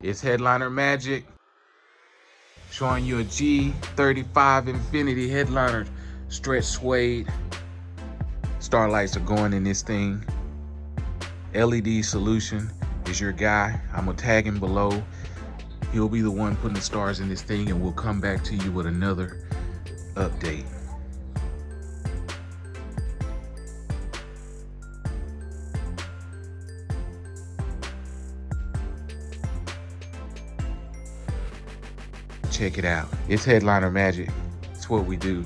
It's headliner magic. Showing you a G35 Infiniti headliner stretch suede. Starlights are going in this thing. LED solution is your guy. I'm gonna tag him below. He'll be the one putting the stars in this thing, and we'll come back to you with another update. Check it out. It's headliner magic. It's what we do.